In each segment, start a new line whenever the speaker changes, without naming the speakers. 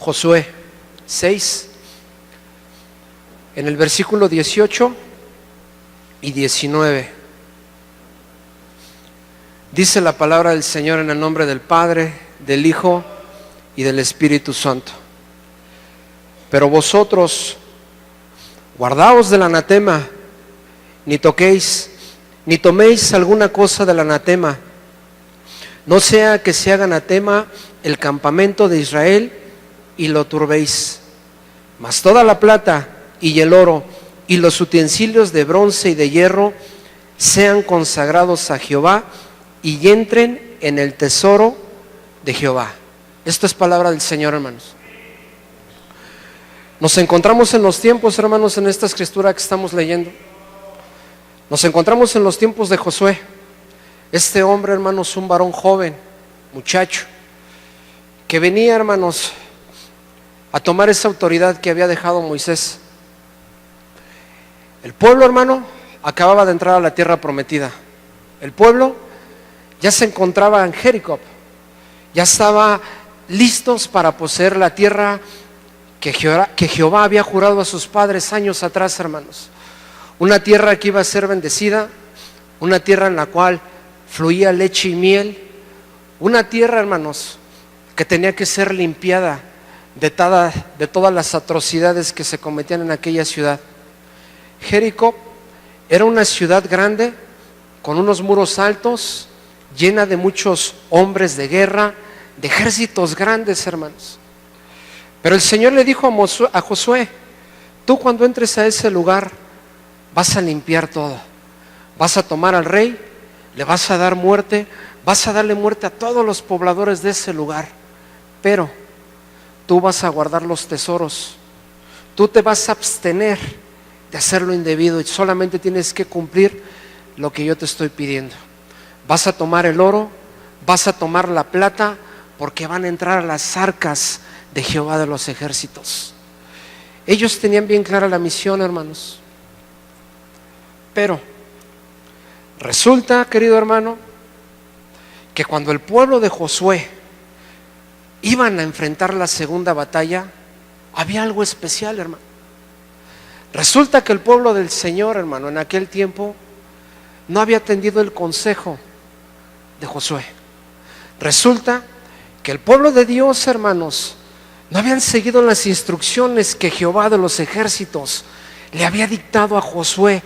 Josué 6, en el versículo 18 y 19. Dice la palabra del Señor en el nombre del Padre, del Hijo y del Espíritu Santo. Pero vosotros, guardaos del anatema, ni toquéis, ni toméis alguna cosa del anatema, no sea que se haga anatema el campamento de Israel y lo turbéis. Mas toda la plata y el oro y los utensilios de bronce y de hierro sean consagrados a Jehová y entren en el tesoro de Jehová. Esto es palabra del Señor, hermanos. Nos encontramos en los tiempos, hermanos, en esta escritura que estamos leyendo. Nos encontramos en los tiempos de Josué. Este hombre, hermanos, un varón joven, muchacho, que venía, hermanos, a tomar esa autoridad que había dejado Moisés. El pueblo, hermano, acababa de entrar a la tierra prometida. El pueblo ya se encontraba en Jericó, ya estaba listos para poseer la tierra que Jehová había jurado a sus padres años atrás, hermanos. Una tierra que iba a ser bendecida, una tierra en la cual fluía leche y miel, una tierra, hermanos, que tenía que ser limpiada de todas las atrocidades que se cometían en aquella ciudad. Jericó era una ciudad grande, con unos muros altos, llena de muchos hombres de guerra, de ejércitos grandes, hermanos. Pero el Señor le dijo a Josué: tú cuando entres a ese lugar vas a limpiar todo, vas a tomar al rey, le vas a dar muerte, vas a darle muerte a todos los pobladores de ese lugar, pero tú vas a guardar los tesoros, tú te vas a abstener de hacer lo indebido y solamente tienes que cumplir lo que yo te estoy pidiendo. Vas a tomar el oro, vas a tomar la plata, porque van a entrar a las arcas de Jehová de los ejércitos. Ellos tenían bien clara la misión, hermanos. Pero resulta, querido hermano, que cuando el pueblo de Josué iban a enfrentar la segunda batalla, había algo especial, hermano. Resulta que el pueblo del Señor, hermano, en aquel tiempo no había atendido el consejo de Josué. Resulta que el pueblo de Dios, hermanos, no habían seguido las instrucciones que Jehová de los ejércitos le había dictado a Josué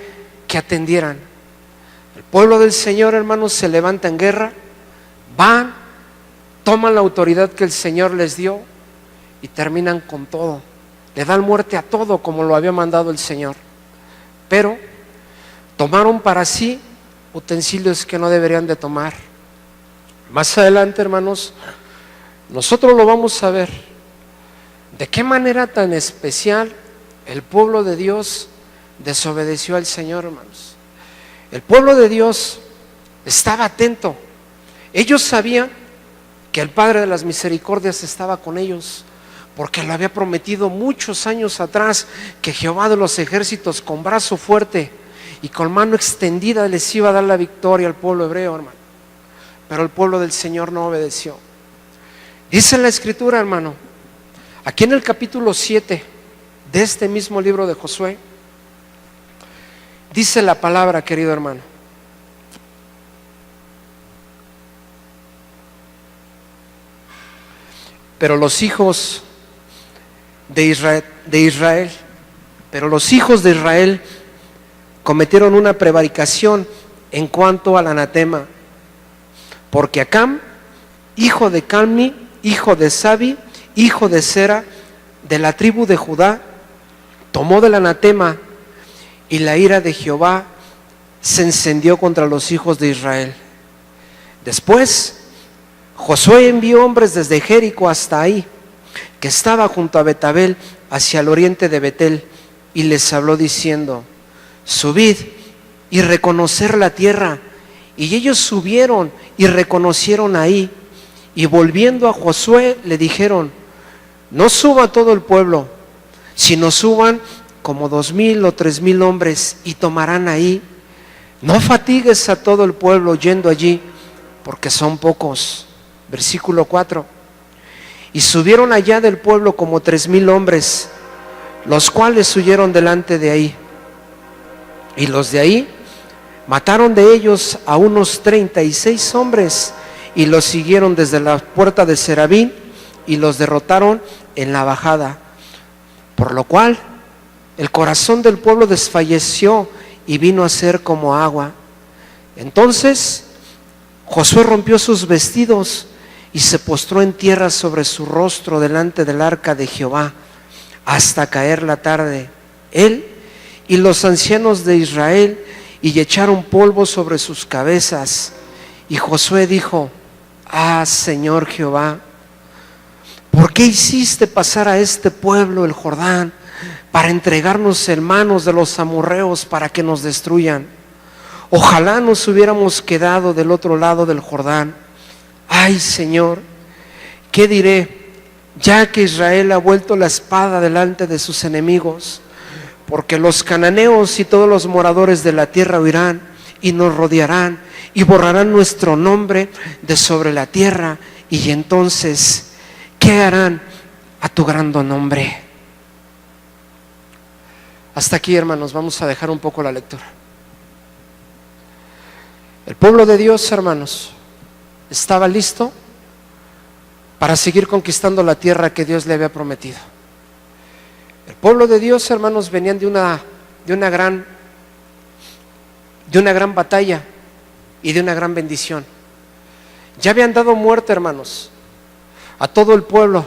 que atendieran. El pueblo del Señor, hermanos, se levanta en guerra, van, toman la autoridad que el Señor les dio y terminan con todo. Le dan muerte a todo como lo había mandado el Señor. Pero tomaron para sí utensilios que no deberían de tomar. Más adelante, hermanos, nosotros lo vamos a ver. De qué manera tan especial el pueblo de Dios desobedeció al Señor, hermanos. El pueblo de Dios estaba atento. Ellos sabían que el Padre de las misericordias estaba con ellos, porque lo había prometido muchos años atrás, que Jehová de los ejércitos con brazo fuerte y con mano extendida les iba a dar la victoria al pueblo hebreo, hermano. Pero el pueblo del Señor no obedeció. Dice la Escritura, hermano, aquí en el capítulo 7 de este mismo libro de Josué, dice la palabra, querido hermano: pero los hijos de Israel cometieron una prevaricación en cuanto al anatema, porque Acam, hijo de Calmi, hijo de Sabi, hijo de Sera, de la tribu de Judá, tomó del anatema, y la ira de Jehová se encendió contra los hijos de Israel. Después Josué envió hombres desde Jericó hasta ahí, que estaba junto a Betabel, hacia el oriente de Betel, y les habló diciendo: subid y reconocer la tierra. Y ellos subieron y reconocieron ahí, y volviendo a Josué le dijeron: no suba todo el pueblo, sino suban como 2,000 o 3,000 hombres, y tomarán ahí. No fatigues a todo el pueblo yendo allí, porque son pocos. Versículo 4. Y subieron allá del pueblo como 3,000 hombres, los cuales huyeron delante de ahí. Y los de ahí mataron de ellos a unos 36 hombres y los siguieron desde la puerta de Serabín y los derrotaron en la bajada. Por lo cual el corazón del pueblo desfalleció y vino a ser como agua. Entonces Josué rompió sus vestidos y se postró en tierra sobre su rostro delante del arca de Jehová hasta caer la tarde, él y los ancianos de Israel, y echaron polvo sobre sus cabezas. Y Josué dijo: ah, Señor Jehová, ¿por qué hiciste pasar a este pueblo el Jordán para entregarnos en manos de los amorreos para que nos destruyan? Ojalá nos hubiéramos quedado del otro lado del Jordán. Ay, Señor, ¿qué diré? Ya que Israel ha vuelto la espada delante de sus enemigos, porque los cananeos y todos los moradores de la tierra huirán y nos rodearán y borrarán nuestro nombre de sobre la tierra. Y entonces, ¿qué harán a tu gran nombre? Hasta aquí, hermanos, vamos a dejar un poco la lectura. El pueblo de Dios, hermanos, estaba listo para seguir conquistando la tierra que Dios le había prometido. El pueblo de Dios, hermanos, venían de una gran batalla y de una gran bendición. Ya habían dado muerte, hermanos, a todo el pueblo,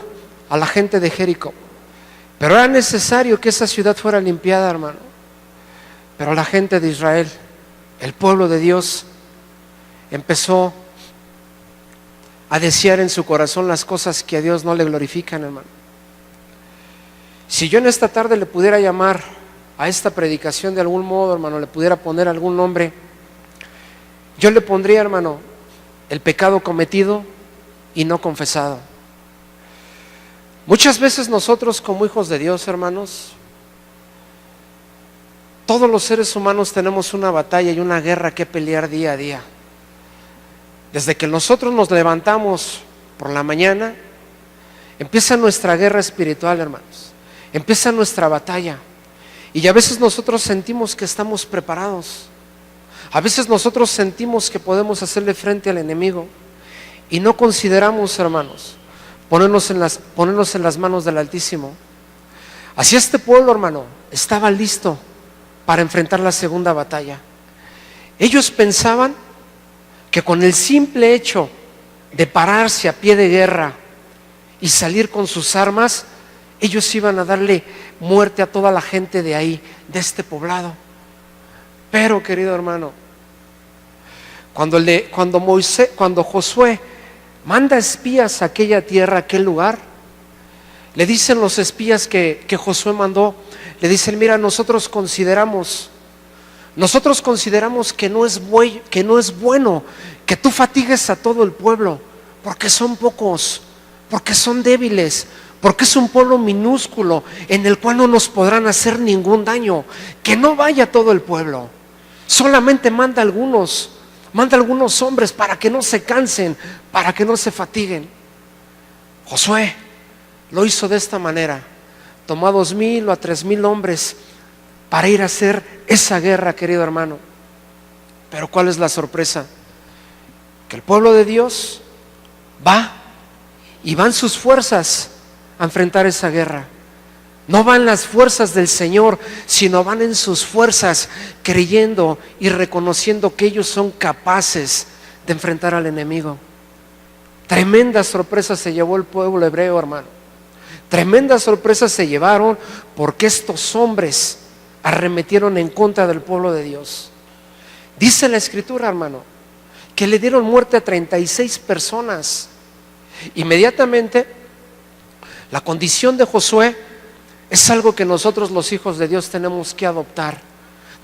a la gente de Jericó. Pero era necesario que esa ciudad fuera limpiada, hermano. Pero la gente de Israel, el pueblo de Dios, empezó a desear en su corazón las cosas que a Dios no le glorifican, hermano. Si yo en esta tarde le pudiera llamar a esta predicación de algún modo, hermano, le pudiera poner algún nombre, yo le pondría, hermano, el pecado cometido y no confesado. Muchas veces nosotros como hijos de Dios, hermanos, todos los seres humanos tenemos una batalla y una guerra que pelear día a día. Desde que nosotros nos levantamos por la mañana, empieza nuestra guerra espiritual, hermanos. Empieza nuestra batalla. Y a veces nosotros sentimos que estamos preparados. A veces nosotros sentimos que podemos hacerle frente al enemigo. Y no consideramos, hermanos, ponernos en las manos del Altísimo. Así este pueblo, hermano, estaba listo para enfrentar la segunda batalla. Ellos pensaban que con el simple hecho de pararse a pie de guerra y salir con sus armas, ellos iban a darle muerte a toda la gente de ahí, de este poblado. Pero, querido hermano, cuando Josué manda espías a aquella tierra, a aquel lugar, le dicen los espías que Josué mandó, le dicen: mira, nosotros consideramos que no es bueno que tú fatigues a todo el pueblo, porque son pocos, porque son débiles, porque es un pueblo minúsculo en el cual no nos podrán hacer ningún daño. Que no vaya todo el pueblo, solamente manda algunos hombres para que no se cansen, para que no se fatiguen. Josué lo hizo de esta manera, tomó a 2,000 o a 3,000 hombres para ir a hacer esa guerra, querido hermano. Pero ¿cuál es la sorpresa? Que el pueblo de Dios va y van sus fuerzas a enfrentar esa guerra. No van las fuerzas del Señor, sino van en sus fuerzas, creyendo y reconociendo que ellos son capaces de enfrentar al enemigo. Tremenda sorpresa se llevó el pueblo hebreo, hermano. Tremenda sorpresa se llevaron, porque estos hombres arremetieron en contra del pueblo de Dios. Dice la Escritura, hermano, que le dieron muerte a 36 personas. Inmediatamente, la condición de Josué es algo que nosotros los hijos de Dios tenemos que adoptar.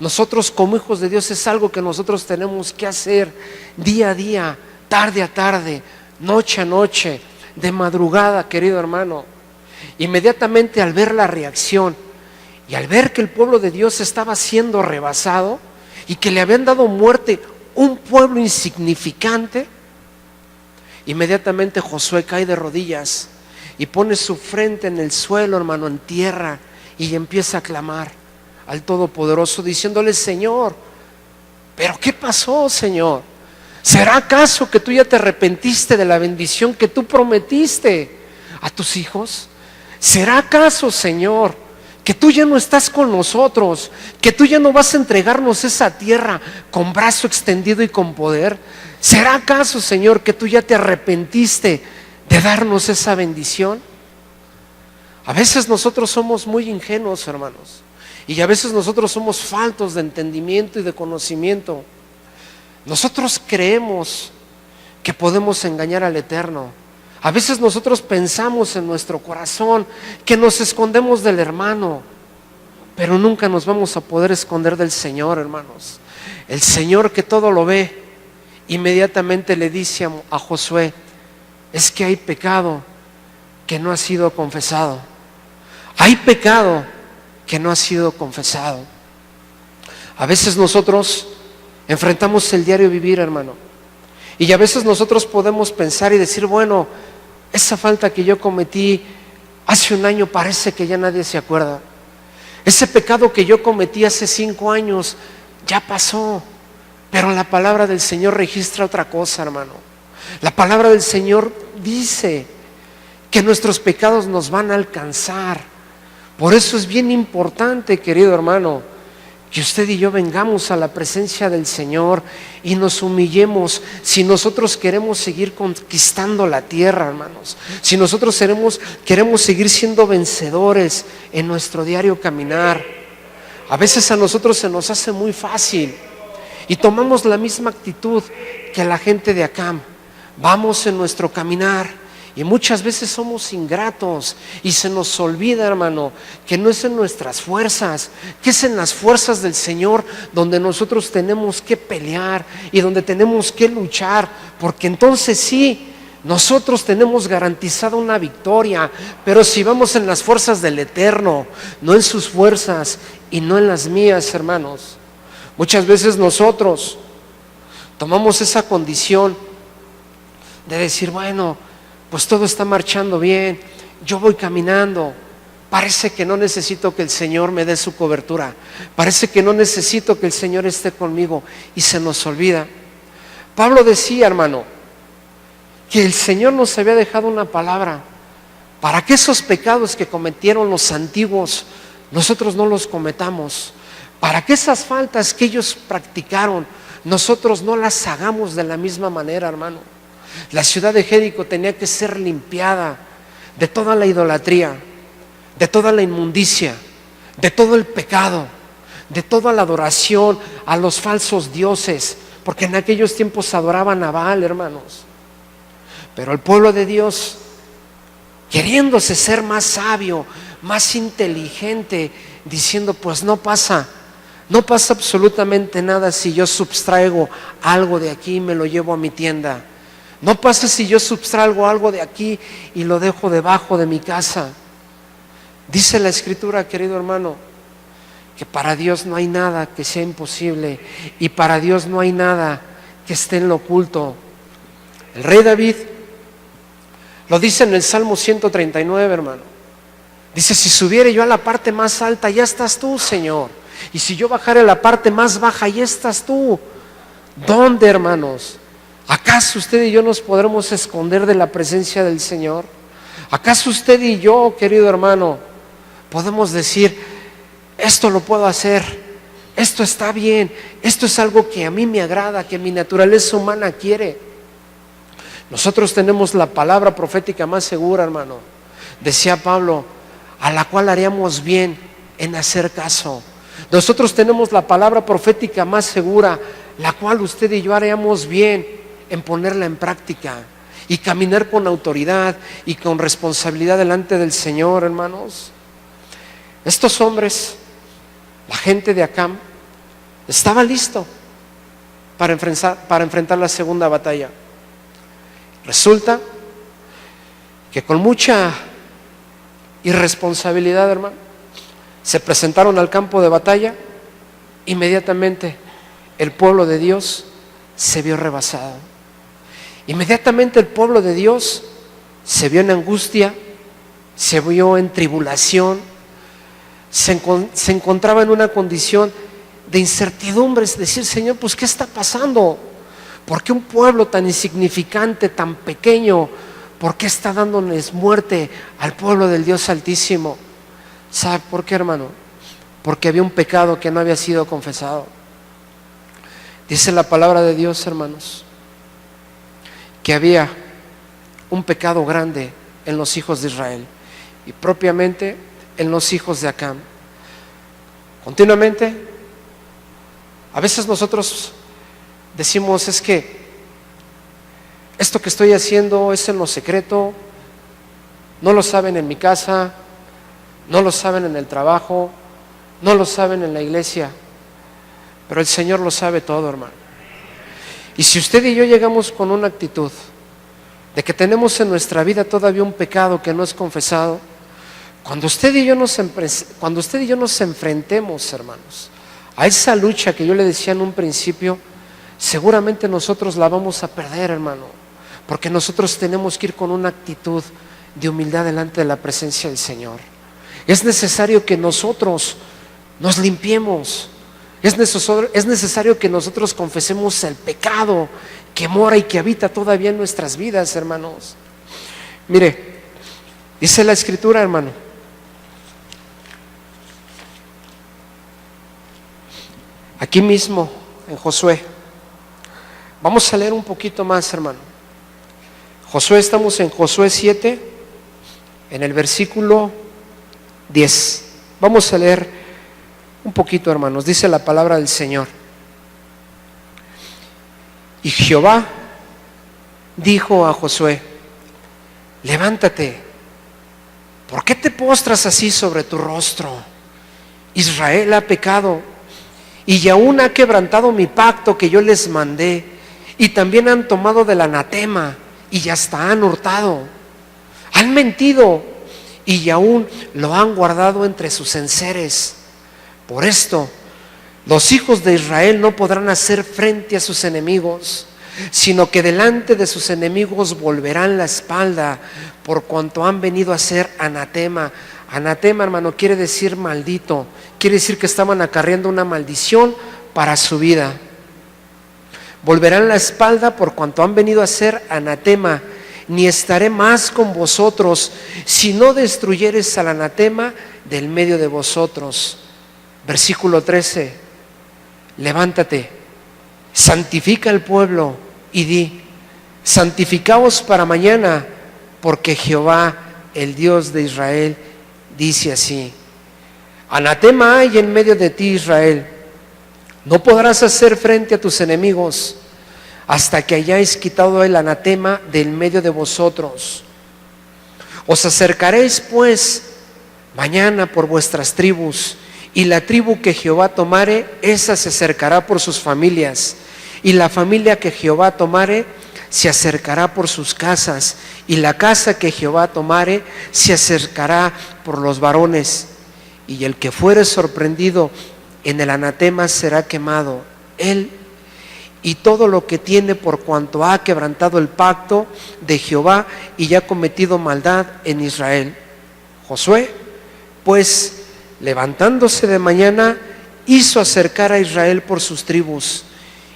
Nosotros como hijos de Dios es algo que nosotros tenemos que hacer día a día, tarde a tarde, noche a noche, de madrugada, querido hermano. Inmediatamente, al ver la reacción y al ver que el pueblo de Dios estaba siendo rebasado y que le habían dado muerte un pueblo insignificante, inmediatamente Josué cae de rodillas y pone su frente en el suelo, hermano, en tierra, y empieza a clamar al Todopoderoso diciéndole: Señor, ¿pero qué pasó, Señor? ¿Será acaso que tú ya te arrepentiste de la bendición que tú prometiste a tus hijos? ¿Será acaso, Señor, que tú ya no estás con nosotros, que tú ya no vas a entregarnos esa tierra con brazo extendido y con poder? ¿Será acaso, Señor, que tú ya te arrepentiste de darnos esa bendición? A veces nosotros somos muy ingenuos, hermanos, y a veces nosotros somos faltos de entendimiento y de conocimiento. Nosotros creemos que podemos engañar al Eterno. A veces nosotros pensamos en nuestro corazón que nos escondemos del hermano, pero nunca nos vamos a poder esconder del Señor, hermanos. El Señor, que todo lo ve, inmediatamente le dice a Josué: es que hay pecado que no ha sido confesado. Hay pecado que no ha sido confesado. A veces nosotros enfrentamos el diario vivir, hermano, y a veces nosotros podemos pensar y decir: bueno, esa falta que yo cometí hace un año parece que ya nadie se acuerda. Ese pecado que yo cometí hace 5 años ya pasó. Pero la palabra del Señor registra otra cosa, hermano. La palabra del Señor dice que nuestros pecados nos van a alcanzar. Por eso es bien importante, querido hermano, que usted y yo vengamos a la presencia del Señor y nos humillemos si nosotros queremos seguir conquistando la tierra, hermanos. Si nosotros queremos seguir siendo vencedores en nuestro diario caminar. A veces a nosotros se nos hace muy fácil y tomamos la misma actitud que la gente de Acam. Vamos en nuestro caminar y muchas veces somos ingratos y se nos olvida, hermano, que no es en nuestras fuerzas, que es en las fuerzas del Señor donde nosotros tenemos que pelear y donde tenemos que luchar, porque entonces sí, nosotros tenemos garantizada una victoria. Pero si vamos en las fuerzas del Eterno, no en sus fuerzas y no en las mías, hermanos, muchas veces nosotros tomamos esa condición de decir: bueno, pues todo está marchando bien, yo voy caminando, parece que no necesito que el Señor me dé su cobertura, parece que no necesito que el Señor esté conmigo, y se nos olvida. Pablo decía, hermano, que el Señor nos había dejado una palabra para que esos pecados que cometieron los antiguos nosotros no los cometamos, para que esas faltas que ellos practicaron nosotros no las hagamos de la misma manera, hermano. La ciudad de Jericó tenía que ser limpiada de toda la idolatría, de toda la inmundicia, de todo el pecado, de toda la adoración a los falsos dioses, porque en aquellos tiempos adoraban a Baal, hermanos. Pero el pueblo de Dios, queriéndose ser más sabio, más inteligente, diciendo: pues no pasa absolutamente nada si yo subtraigo algo de aquí y me lo llevo a mi tienda. No pasa si yo subtraigo algo de aquí y lo dejo debajo de mi casa. Dice la Escritura, querido hermano, que para Dios no hay nada que sea imposible y para Dios no hay nada que esté en lo oculto. El rey David lo dice en el Salmo 139, hermano. Dice: si subiere yo a la parte más alta, ya estás tú, Señor. Y si yo bajare a la parte más baja, ya estás tú. ¿Dónde, hermanos? ¿Acaso usted y yo nos podremos esconder de la presencia del Señor? ¿Acaso usted y yo, querido hermano, podemos decir: esto lo puedo hacer, esto está bien, esto es algo que a mí me agrada, que mi naturaleza humana quiere? Nosotros tenemos la palabra profética más segura, hermano, decía Pablo, a la cual haríamos bien en hacer caso. Nosotros tenemos la palabra profética más segura, la cual usted y yo haríamos bien en ponerla en práctica y caminar con autoridad y con responsabilidad delante del Señor, hermanos. Estos hombres, la gente de Acam, estaba listo para enfrentar la segunda batalla. Resulta que con mucha irresponsabilidad, hermano, se presentaron al campo de batalla. Inmediatamente el pueblo de Dios se vio rebasado. Inmediatamente el pueblo de Dios se vio en angustia se vio en tribulación, se encontraba en una condición de incertidumbre, es decir, Señor, pues ¿qué está pasando? ¿Por qué un pueblo tan insignificante, tan pequeño, por qué está dándoles muerte al pueblo del Dios Altísimo? ¿Sabe por qué, hermano? Porque había un pecado que no había sido confesado. Dice la palabra de Dios, hermanos, que había un pecado grande en los hijos de Israel y propiamente en los hijos de Acán. Continuamente, a veces nosotros decimos, es que esto que estoy haciendo es en lo secreto, no lo saben en mi casa, no lo saben en el trabajo, no lo saben en la iglesia, pero el Señor lo sabe todo, hermano. Y si usted y yo llegamos con una actitud de que tenemos en nuestra vida todavía un pecado que no es confesado, cuando usted y yo nos enfrentemos, hermanos, a esa lucha que yo le decía en un principio, seguramente nosotros la vamos a perder, hermano, porque nosotros tenemos que ir con una actitud de humildad delante de la presencia del Señor. Es necesario que nosotros nos limpiemos, es necesario que nosotros confesemos el pecado que mora y que habita todavía en nuestras vidas, hermanos. Mire, dice la Escritura, hermano, aquí mismo en Josué, vamos a leer un poquito más, hermano. Josué, estamos en Josué 7, en el versículo 10. Vamos a leer un poquito, hermanos. Dice la palabra del Señor. Y Jehová dijo a Josué: levántate, ¿por qué te postras así sobre tu rostro? Israel ha pecado y aún ha quebrantado mi pacto que yo les mandé, y también han tomado del anatema y hasta han hurtado, han mentido y aún lo han guardado entre sus enseres. Por esto los hijos de Israel no podrán hacer frente a sus enemigos, sino que delante de sus enemigos volverán la espalda, por cuanto han venido a ser anatema. Anatema, hermano, quiere decir maldito, quiere decir que estaban acarreando una maldición para su vida. Volverán la espalda por cuanto han venido a ser anatema. Ni estaré más con vosotros si no destruyeres al anatema del medio de vosotros. Versículo 13. Levántate, santifica el pueblo y di: santificaos para mañana, porque Jehová, el Dios de Israel, dice así: anatema hay en medio de ti, Israel. No podrás hacer frente a tus enemigos hasta que hayáis quitado el anatema del medio de vosotros. Os acercaréis pues mañana por vuestras tribus, y la tribu que Jehová tomare, esa se acercará por sus familias, y la familia que Jehová tomare se acercará por sus casas, y la casa que Jehová tomare se acercará por los varones. Y el que fuere sorprendido en el anatema será quemado, él y todo lo que tiene, por cuanto ha quebrantado el pacto de Jehová y ha cometido maldad en Israel. Josué, pues, levantándose de mañana, hizo acercar a Israel por sus tribus,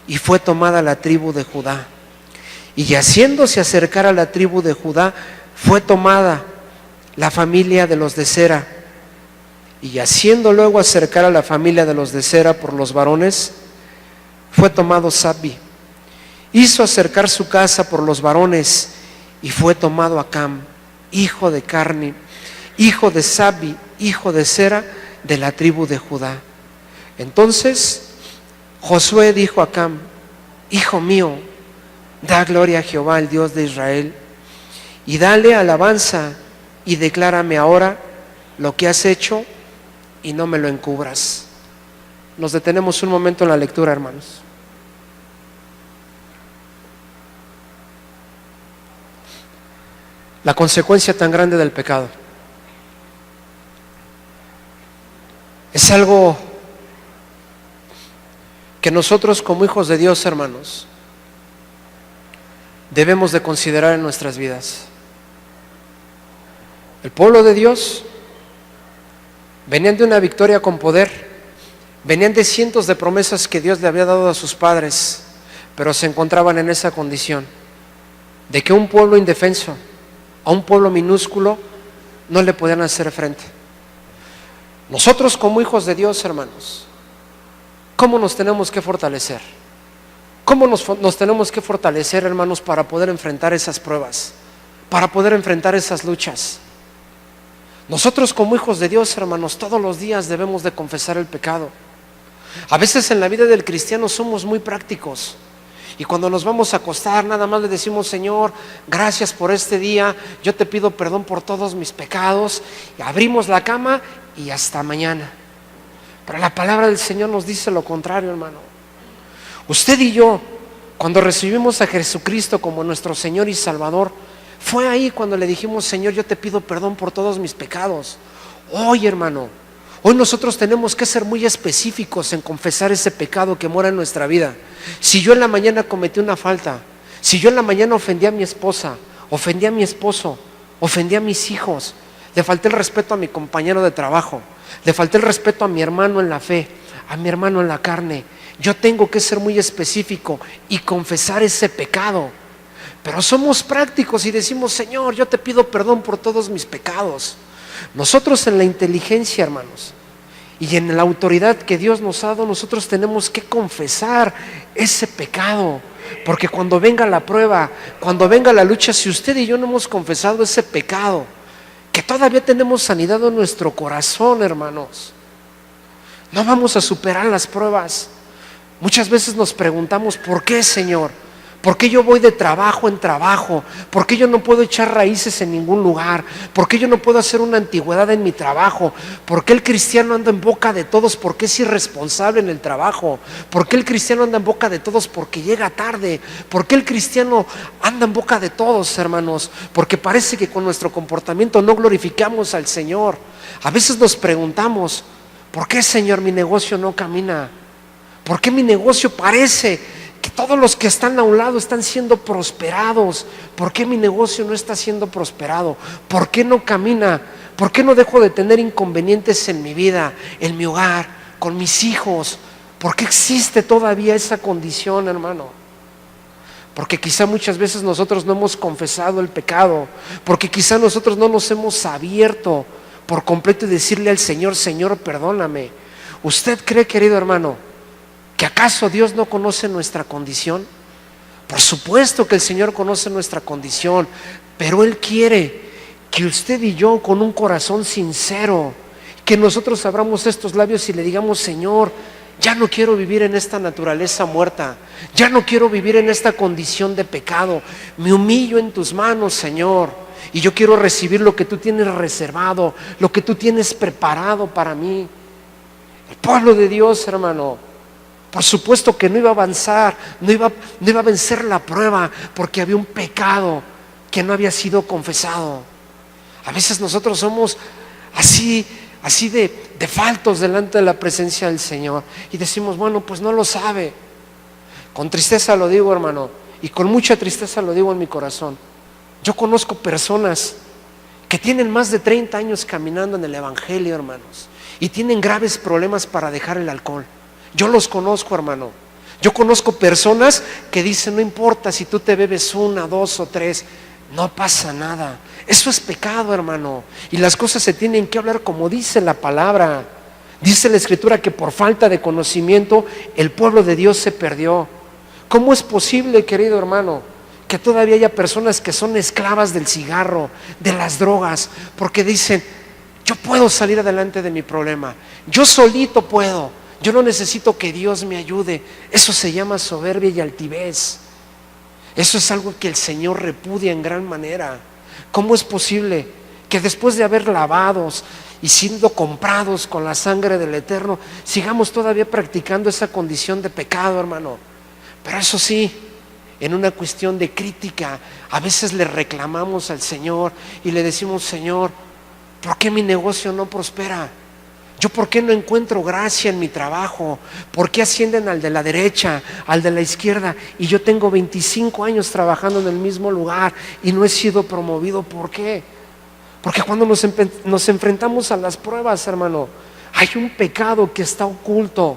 y fue tomada la tribu de Judá. Y haciéndose acercar a la tribu de Judá, fue tomada la familia de los de Sera. Y haciendo luego acercar a la familia de los de Sera por los varones, fue tomado Sabbi. Hizo acercar su casa por los varones, y fue tomado Acam, hijo de Carni, hijo de Sabbi, hijo de Sera, de la tribu de Judá. Entonces Josué dijo a Acam: hijo mío, da gloria a Jehová, el Dios de Israel, y dale alabanza, y declárame ahora lo que has hecho, y no me lo encubras. Nos detenemos un momento en la lectura, hermanos. La consecuencia tan grande del pecado es algo que nosotros como hijos de Dios, hermanos, debemos de considerar en nuestras vidas. El pueblo de Dios venían de una victoria con poder, venían de cientos de promesas que Dios le había dado a sus padres, pero se encontraban en esa condición de que un pueblo indefenso, a un pueblo minúsculo, no le podían hacer frente. Nosotros como hijos de Dios, hermanos, ¿cómo nos tenemos que fortalecer? ¿Cómo nos tenemos que fortalecer, hermanos, para poder enfrentar esas pruebas, para poder enfrentar esas luchas? Nosotros como hijos de Dios, hermanos, todos los días debemos de confesar el pecado. A veces en la vida del cristiano somos muy prácticos y cuando nos vamos a acostar nada más le decimos: Señor, gracias por este día, yo te pido perdón por todos mis pecados, y abrimos la cama y hasta mañana. Pero la palabra del Señor nos dice lo contrario, hermano. Usted y yo, cuando recibimos a Jesucristo como nuestro Señor y Salvador, fue ahí cuando le dijimos: Señor, yo te pido perdón por todos mis pecados. Hoy, hermano, hoy nosotros tenemos que ser muy específicos en confesar ese pecado que mora en nuestra vida. Si yo en la mañana cometí una falta, si yo en la mañana ofendí a mi esposa, ofendí a mi esposo, ofendí a mis hijos, le falté el respeto a mi compañero de trabajo, le falté el respeto a mi hermano en la fe, a mi hermano en la carne, yo tengo que ser muy específico y confesar ese pecado. Pero somos prácticos y decimos: Señor, yo te pido perdón por todos mis pecados. Nosotros en la inteligencia, hermanos, y en la autoridad que Dios nos ha dado, nosotros tenemos que confesar ese pecado. Porque cuando venga la prueba, cuando venga la lucha, si usted y yo no hemos confesado ese pecado, que todavía tenemos sanidad en nuestro corazón, hermanos, no vamos a superar las pruebas. Muchas veces nos preguntamos: ¿por qué, Señor? ¿Por qué yo voy de trabajo en trabajo? ¿Por qué yo no puedo echar raíces en ningún lugar? ¿Por qué yo no puedo hacer una antigüedad en mi trabajo? ¿Por qué el cristiano anda en boca de todos porque es irresponsable en el trabajo? ¿Por qué el cristiano anda en boca de todos porque llega tarde? ¿Por qué el cristiano anda en boca de todos, hermanos? Porque parece que con nuestro comportamiento no glorificamos al Señor. A veces nos preguntamos: ¿por qué, Señor, mi negocio no camina? ¿Por qué mi negocio parece que todos los que están a un lado están siendo prosperados? ¿Por qué mi negocio no está siendo prosperado? ¿Por qué no camina? ¿Por qué no dejo de tener inconvenientes en mi vida, en mi hogar, con mis hijos? ¿Por qué existe todavía esa condición, hermano? Porque quizá muchas veces nosotros no hemos confesado el pecado, porque quizá nosotros no nos hemos abierto por completo y decirle al Señor: Señor, perdóname. ¿Usted cree, querido hermano, que acaso Dios no conoce nuestra condición? Por supuesto que el Señor conoce nuestra condición, pero Él quiere que usted y yo, con un corazón sincero, que nosotros abramos estos labios y le digamos: Señor, ya no quiero vivir en esta naturaleza muerta, ya no quiero vivir en esta condición de pecado, me humillo en tus manos, Señor, y yo quiero recibir lo que tú tienes reservado, lo que tú tienes preparado para mí. El pueblo de Dios, hermano, por supuesto que no iba a avanzar, no iba a vencer la prueba, porque había un pecado que no había sido confesado. A veces nosotros somos así de faltos delante de la presencia del Señor y decimos: bueno, pues no lo sabe. Con tristeza lo digo, hermano, y con mucha tristeza lo digo en mi corazón. Yo conozco personas que tienen más de 30 años caminando en el Evangelio, hermanos, y tienen graves problemas para dejar el alcohol. Yo los conozco, hermano. Yo conozco personas que dicen: no importa si tú te bebes 1, 2 o 3, no pasa nada. Eso es pecado, hermano. Y las cosas se tienen que hablar como dice la palabra. Dice la Escritura que por falta de conocimiento el pueblo de Dios se perdió. ¿Cómo es posible, querido hermano, que todavía haya personas que son esclavas del cigarro, de las drogas, porque dicen: yo puedo salir adelante de mi problema, yo solito puedo, yo no necesito que Dios me ayude? Eso se llama soberbia y altivez. Eso es algo que el Señor repudia en gran manera. ¿Cómo es posible que después de haber lavados y siendo comprados con la sangre del Eterno, sigamos todavía practicando esa condición de pecado, hermano? Pero eso sí, en una cuestión de crítica, a veces le reclamamos al Señor y le decimos: Señor, ¿por qué mi negocio no prospera? ¿Yo por qué no encuentro gracia en mi trabajo? ¿Por qué ascienden al de la derecha, al de la izquierda? Y yo tengo 25 años trabajando en el mismo lugar y no he sido promovido. ¿Por qué? Porque cuando nos enfrentamos a las pruebas, hermano, hay un pecado que está oculto.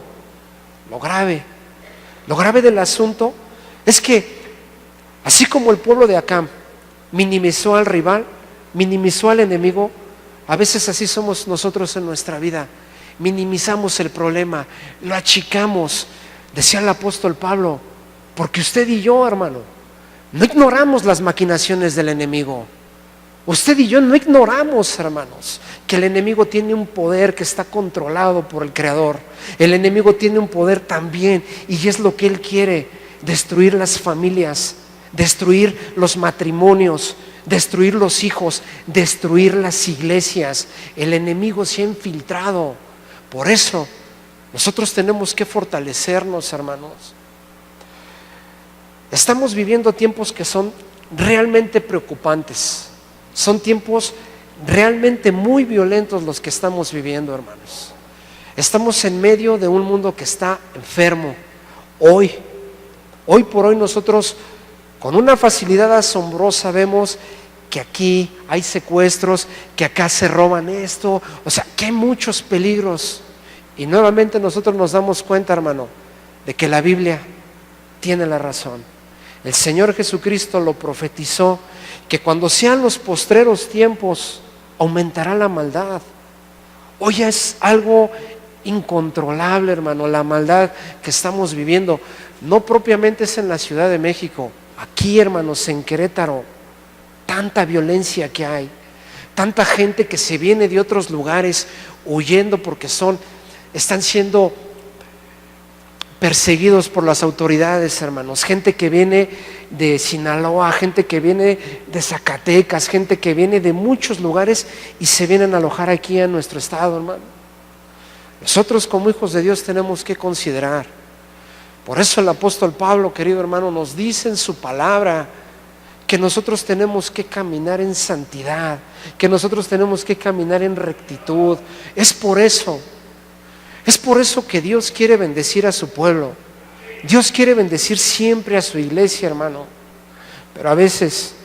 Lo grave del asunto es que así como el pueblo de Acán minimizó al rival, minimizó al enemigo, a veces así somos nosotros en nuestra vida. Minimizamos el problema, lo achicamos. Decía el apóstol Pablo, porque usted y yo, hermano, no ignoramos las maquinaciones del enemigo. Usted y yo no ignoramos, hermanos, que el enemigo tiene un poder que está controlado por el Creador. El enemigo tiene un poder también, y es lo que él quiere: destruir las familias, destruir los matrimonios, destruir los hijos, destruir las iglesias. El enemigo se ha infiltrado. Por eso nosotros tenemos que fortalecernos, hermanos. Estamos viviendo tiempos que son realmente preocupantes. Son tiempos realmente muy violentos los que estamos viviendo, hermanos. Estamos en medio de un mundo que está enfermo. Hoy por hoy nosotros con una facilidad asombrosa vemos que aquí hay secuestros, que acá se roban esto, o sea, que hay muchos peligros. Y nuevamente nosotros nos damos cuenta, hermano, de que la Biblia tiene la razón. El Señor Jesucristo lo profetizó, que cuando sean los postreros tiempos aumentará la maldad. Hoy es algo incontrolable, hermano, la maldad que estamos viviendo. No propiamente es en la Ciudad de México, aquí, hermanos, en Querétaro, tanta violencia que hay, tanta gente que se viene de otros lugares huyendo porque están siendo perseguidos por las autoridades, hermanos. Gente que viene de Sinaloa, gente que viene de Zacatecas, gente que viene de muchos lugares y se vienen a alojar aquí en nuestro estado, hermano. Nosotros como hijos de Dios tenemos que considerar. Por eso el apóstol Pablo, querido hermano, nos dice en su palabra que nosotros tenemos que caminar en santidad, que nosotros tenemos que caminar en rectitud. Es por eso que Dios quiere bendecir a su pueblo. Dios quiere bendecir siempre a su iglesia, hermano. Pero a veces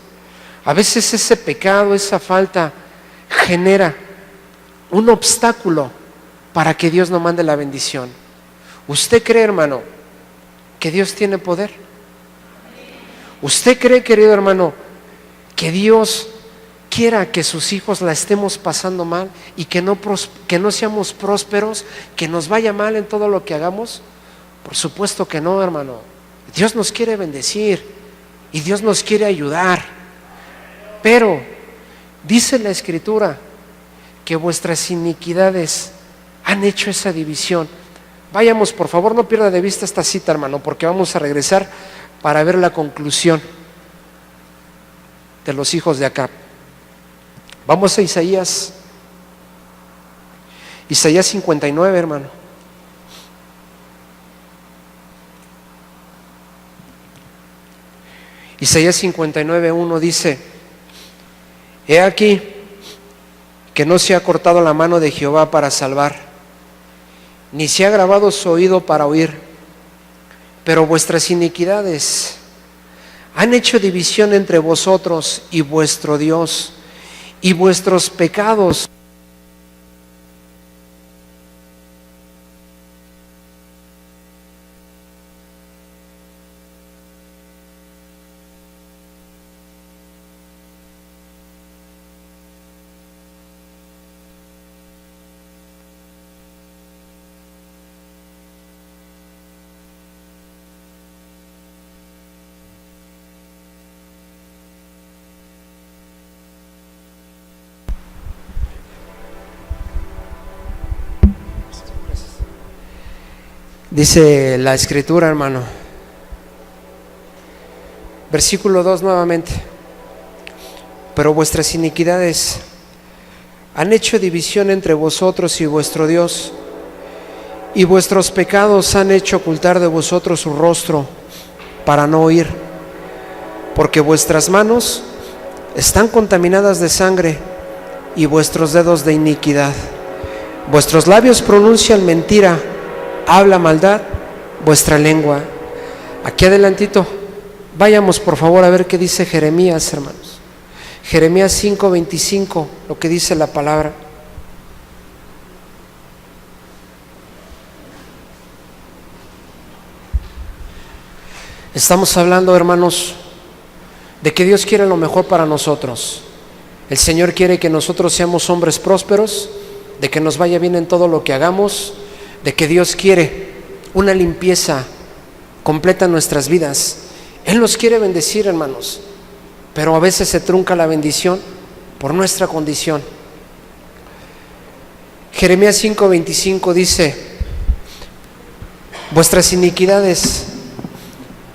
ese pecado, esa falta genera un obstáculo para que Dios no mande la bendición. ¿Usted cree, hermano, que Dios tiene poder? ¿Usted cree, querido hermano, que Dios quiera que sus hijos la estemos pasando mal y que no seamos prósperos, que nos vaya mal en todo lo que hagamos? Por supuesto que no, hermano. Dios nos quiere bendecir y Dios nos quiere ayudar. Pero dice la Escritura que vuestras iniquidades han hecho esa división. Vayamos, por favor, no pierda de vista esta cita, hermano, porque vamos a regresar para ver la conclusión de los hijos de Acab. Vamos a Isaías 59, hermano. Isaías 59:1 dice: He aquí que no se ha cortado la mano de Jehová para salvar, ni se ha grabado su oído para oír, pero vuestras iniquidades han hecho división entre vosotros y vuestro Dios, y vuestros pecados dice la Escritura, hermano. Versículo 2 nuevamente: pero vuestras iniquidades han hecho división entre vosotros y vuestro Dios, y vuestros pecados han hecho ocultar de vosotros su rostro para no oír, porque vuestras manos están contaminadas de sangre y vuestros dedos de iniquidad. Vuestros labios pronuncian mentira, habla maldad vuestra lengua. Aquí adelantito, vayamos por favor a ver qué dice Jeremías, hermanos. Jeremías 5:25, lo que dice la palabra. Estamos hablando, hermanos, de que Dios quiere lo mejor para nosotros. El Señor quiere que nosotros seamos hombres prósperos, de que nos vaya bien en todo lo que hagamos, de que Dios quiere una limpieza completa en nuestras vidas. Él nos quiere bendecir, hermanos, pero a veces se trunca la bendición por nuestra condición. Jeremías 5:25 dice: vuestras iniquidades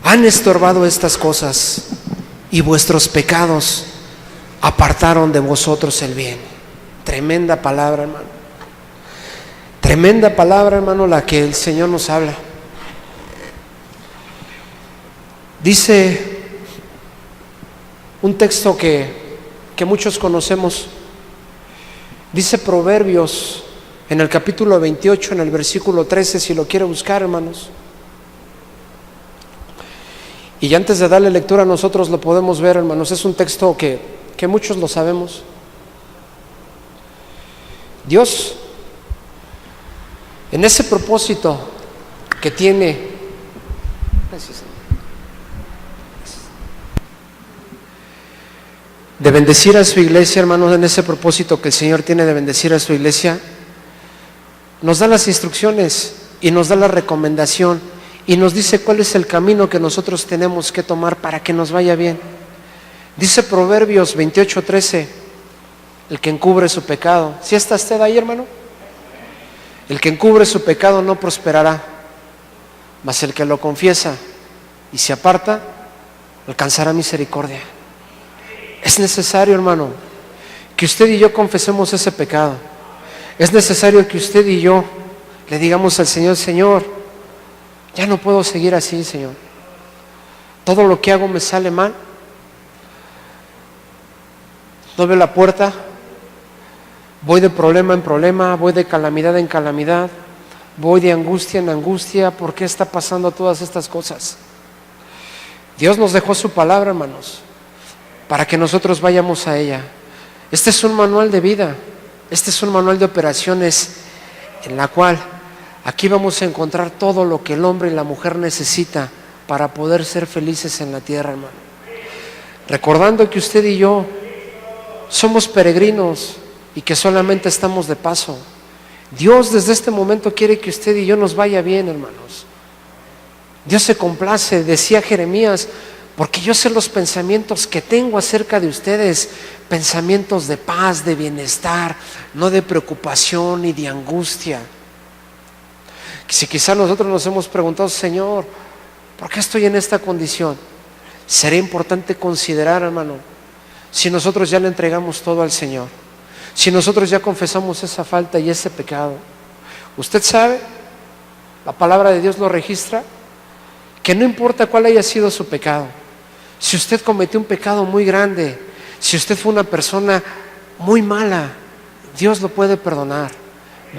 han estorbado estas cosas y vuestros pecados apartaron de vosotros el bien. Tremenda palabra, hermano. Tremenda palabra, hermano, la que el Señor nos habla. Dice un texto que muchos conocemos. Dice Proverbios en el capítulo 28, en el versículo 13, si lo quiere buscar, hermanos. Y antes de darle lectura nosotros lo podemos ver, hermanos. Es un texto que muchos lo sabemos. Dios, en ese propósito que tiene, de bendecir a su iglesia, hermanos, en ese propósito que el Señor tiene de bendecir a su iglesia, nos da las instrucciones y nos da la recomendación y nos dice cuál es el camino que nosotros tenemos que tomar para que nos vaya bien. Dice Proverbios 28:13, el que encubre su pecado. ¿Sí está usted ahí, hermano? El que encubre su pecado no prosperará, mas el que lo confiesa y se aparta alcanzará misericordia. Es necesario, hermano, que usted y yo confesemos ese pecado. Es necesario que usted y yo le digamos al Señor: Señor, ya no puedo seguir así, Señor. Todo lo que hago me sale mal. No veo la puerta. Voy de problema en problema, voy de calamidad en calamidad, voy de angustia en angustia. ¿Por qué está pasando todas estas cosas? Dios nos dejó su palabra, hermanos, para que nosotros vayamos a ella. Este es un manual de vida, este es un manual de operaciones en la cual aquí vamos a encontrar todo lo que el hombre y la mujer necesita para poder ser felices en la tierra, hermano. Recordando que usted y yo somos peregrinos y que solamente estamos de paso. Dios desde este momento quiere que usted y yo nos vaya bien, hermanos. Dios se complace, decía Jeremías: porque yo sé los pensamientos que tengo acerca de ustedes, pensamientos de paz, de bienestar, no de preocupación ni de angustia. Si quizás nosotros nos hemos preguntado: Señor, ¿por qué estoy en esta condición? Sería importante considerar, hermano, si nosotros ya le entregamos todo al Señor, si nosotros ya confesamos esa falta y ese pecado. Usted sabe, la palabra de Dios lo registra, que no importa cuál haya sido su pecado. Si usted cometió un pecado muy grande, si usted fue una persona muy mala, Dios lo puede perdonar,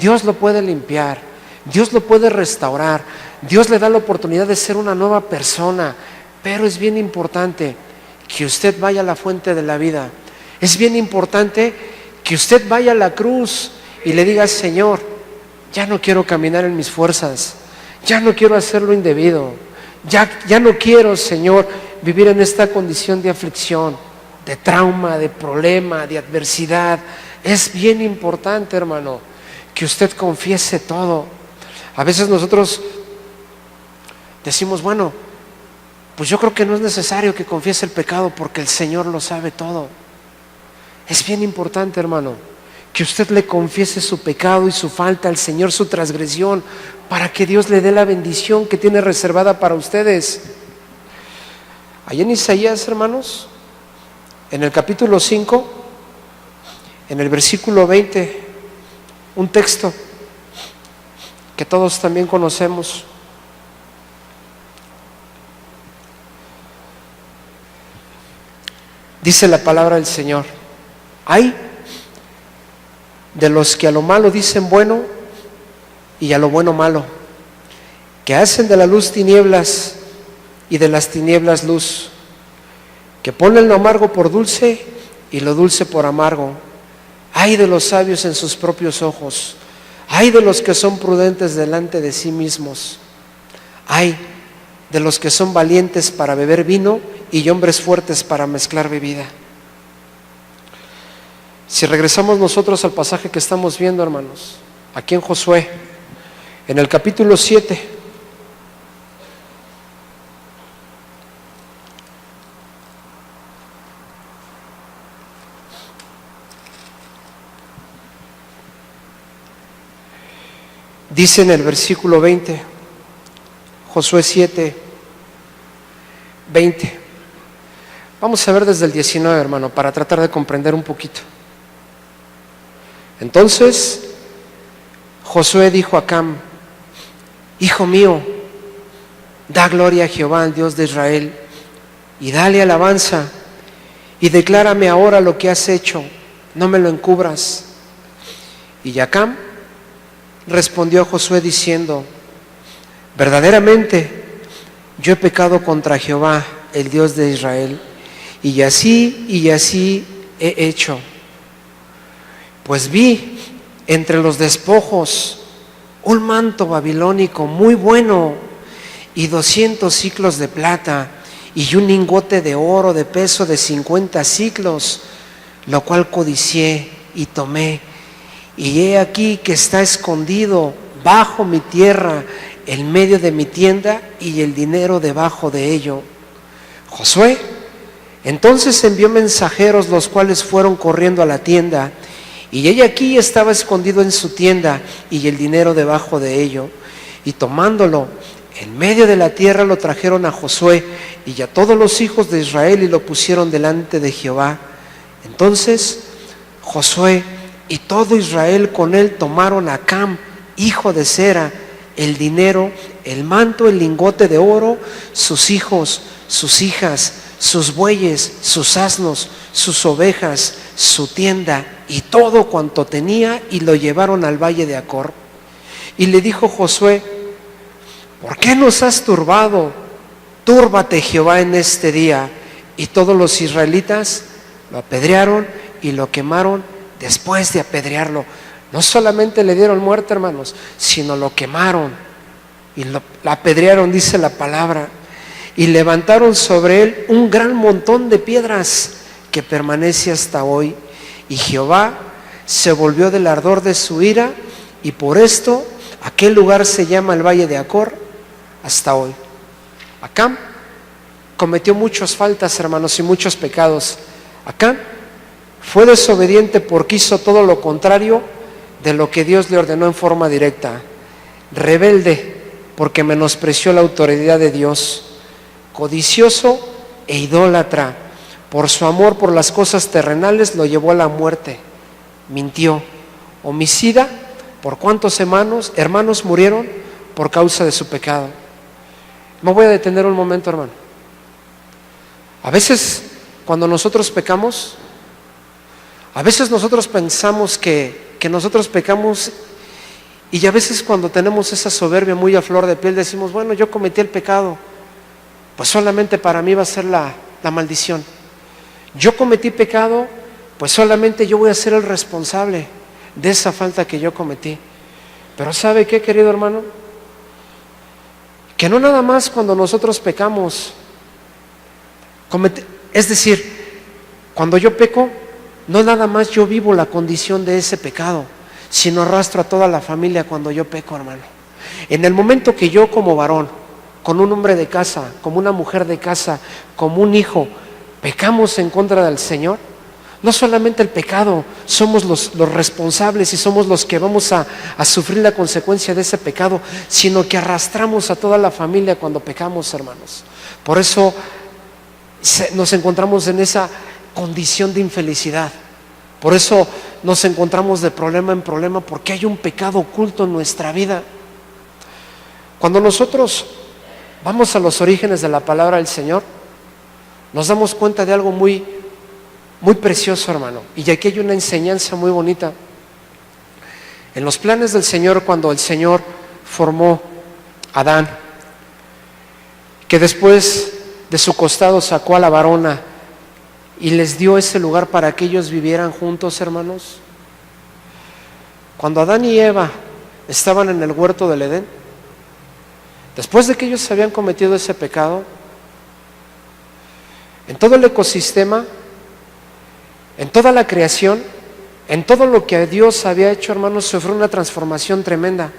Dios lo puede limpiar, Dios lo puede restaurar, Dios le da la oportunidad de ser una nueva persona. Pero es bien importante que usted vaya a la fuente de la vida. Es bien importante que usted vaya a la cruz y le diga: Señor, ya no quiero caminar en mis fuerzas, ya no quiero hacer lo indebido, ya no quiero, Señor, vivir en esta condición de aflicción, de trauma, de problema, de adversidad. Es bien importante, hermano, que usted confiese todo. A veces nosotros decimos: bueno, pues yo creo que no es necesario que confiese el pecado porque el Señor lo sabe todo. Es bien importante, hermano, que usted le confiese su pecado y su falta al Señor, su transgresión, para que Dios le dé la bendición que tiene reservada para ustedes. Allá en Isaías, hermanos, en el capítulo 5, en el versículo 20, un texto que todos también conocemos. Dice la palabra del Señor: ay de los que a lo malo dicen bueno y a lo bueno malo, que hacen de la luz tinieblas y de las tinieblas luz, que ponen lo amargo por dulce y lo dulce por amargo. Ay de los sabios en sus propios ojos. Ay de los que son prudentes delante de sí mismos. Ay de los que son valientes para beber vino y hombres fuertes para mezclar bebida. Si regresamos nosotros al pasaje que estamos viendo, hermanos, aquí en Josué, en el capítulo 7, dice en el versículo 20, Josué 7, 20. Vamos a ver desde el 19, hermano, para tratar de comprender un poquito. Entonces Josué dijo a Acán: hijo mío, da gloria a Jehová, el Dios de Israel, y dale alabanza, y declárame ahora lo que has hecho, no me lo encubras. Y Acán respondió a Josué diciendo: verdaderamente yo he pecado contra Jehová, el Dios de Israel, y así he hecho. Pues vi entre los despojos un manto babilónico muy bueno y 200 siclos de plata y un lingote de oro de peso de 50 siclos, lo cual codicié y tomé. Y he aquí que está escondido bajo mi tierra, en medio de mi tienda, y el dinero debajo de ello. Josué entonces envió mensajeros, los cuales fueron corriendo a la tienda, y he aquí estaba escondido en su tienda, y el dinero debajo de ello. Y tomándolo en medio de la tierra, lo trajeron a Josué y a todos los hijos de Israel, y lo pusieron delante de Jehová. Entonces Josué y todo Israel con él tomaron a Acán, hijo de Zera, el dinero, el manto, el lingote de oro, sus hijos, sus hijas, sus bueyes, sus asnos, sus ovejas, su tienda y todo cuanto tenía, y lo llevaron al valle de Acor. Y le dijo Josué: ¿por qué nos has turbado? Túrbate Jehová en este día. Y todos los israelitas lo apedrearon y lo quemaron. Después de apedrearlo, no solamente le dieron muerte, hermanos, sino lo quemaron y lo apedrearon, dice la palabra, y levantaron sobre él un gran montón de piedras que permanece hasta hoy. Y Jehová se volvió del ardor de su ira, y por esto aquel lugar se llama el valle de Acor hasta hoy. Acán cometió muchas faltas, hermanos, y muchos pecados. Acán fue desobediente porque hizo todo lo contrario de lo que Dios le ordenó en forma directa. Rebelde porque menospreció la autoridad de Dios. Codicioso e idólatra. Por su amor por las cosas terrenales lo llevó a la muerte. Mintió. Homicida, por cuántos hermanos murieron por causa de su pecado. Me voy a detener un momento, hermano. A veces cuando nosotros pecamos, a veces nosotros pensamos que nosotros pecamos, y a veces cuando tenemos esa soberbia muy a flor de piel decimos: bueno, yo cometí el pecado, pues solamente para mí va a ser la maldición. Yo cometí pecado, pues solamente yo voy a ser el responsable de esa falta que yo cometí. Pero ¿sabe qué, querido hermano? Que no nada más cuando nosotros pecamos, es decir, cuando yo peco, no nada más yo vivo la condición de ese pecado, sino arrastro a toda la familia cuando yo peco, hermano. En el momento que yo como varón, con un hombre de casa, como una mujer de casa, como un hijo, pecamos en contra del Señor, no solamente el pecado, somos los responsables y somos los que vamos a sufrir la consecuencia de ese pecado, sino que arrastramos a toda la familia cuando pecamos, hermanos. Por eso nos encontramos en esa condición de infelicidad. Por eso nos encontramos de problema en problema, porque hay un pecado oculto en nuestra vida. Cuando nosotros vamos a los orígenes de la palabra del Señor, nos damos cuenta de algo muy precioso, hermano. Y aquí hay una enseñanza muy bonita. En los planes del Señor, cuando el Señor formó a Adán, que después de su costado sacó a la varona y les dio ese lugar para que ellos vivieran juntos, hermanos. Cuando Adán y Eva estaban en el huerto del Edén, después de que ellos habían cometido ese pecado, en todo el ecosistema, en toda la creación, en todo lo que Dios había hecho, hermanos, sufrió una transformación tremenda.